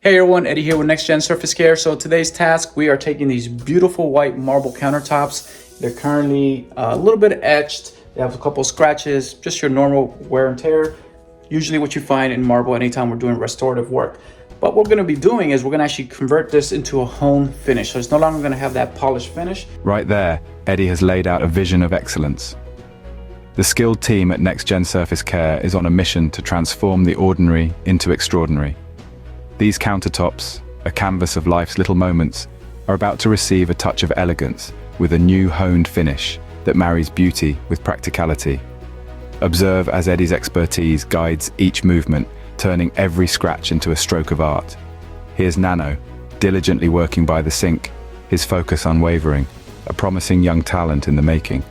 Hey everyone, Eddie here with NextGenSurface Care. So today's task, we are taking these beautiful white marble countertops. They're currently a little bit etched. They have a couple scratches, just your normal wear and tear. Usually what you find in marble anytime we're doing restorative work. But what we're gonna be doing is we're gonna actually convert this into a hone finish. So it's no longer gonna have that polished finish. Right there, Eddie has laid out a vision of excellence. The skilled team at NextGenSurface Care is on a mission to transform the ordinary into extraordinary. These countertops, a canvas of life's little moments, are about to receive a touch of elegance with a new honed finish that marries beauty with practicality. Observe as Eddie's expertise guides each movement, turning every scratch into a stroke of art. Here's Nano, diligently working by the sink, his focus unwavering, a promising young talent in the making.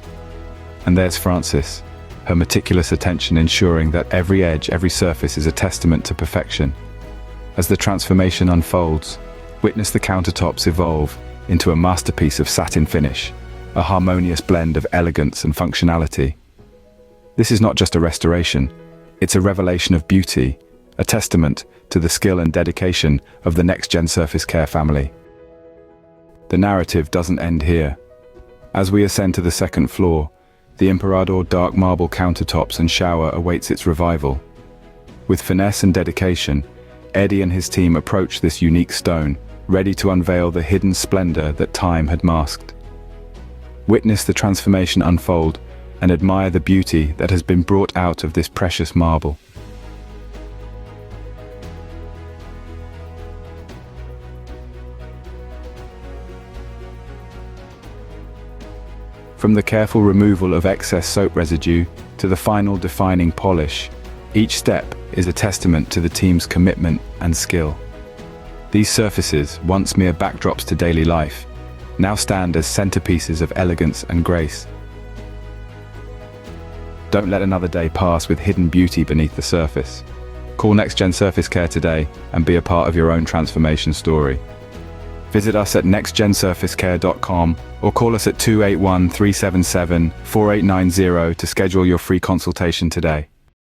And there's Frances, her meticulous attention ensuring that every edge, every surface is a testament to perfection. As the transformation unfolds, witness the countertops evolve into a masterpiece of satin finish, a harmonious blend of elegance and functionality. This is not just a restoration, it's a revelation of beauty, a testament to the skill and dedication of the NextGenSurface Care family. The narrative doesn't end here. As we ascend to the second floor, the Emperador dark marble countertops and shower awaits its revival. With finesse and dedication, Eddie and his team approach this unique stone, ready to unveil the hidden splendor that time had masked. Witness the transformation unfold and admire the beauty that has been brought out of this precious marble. From the careful removal of excess soap residue to the final defining polish, each step is a testament to the team's commitment and skill. These surfaces, once mere backdrops to daily life, now stand as centerpieces of elegance and grace. Don't let another day pass with hidden beauty beneath the surface. Call NextGenSurface Care today and be a part of your own transformation story. Visit us at nextgensurfacecare.com or call us at 281-377-4890 to schedule your free consultation today.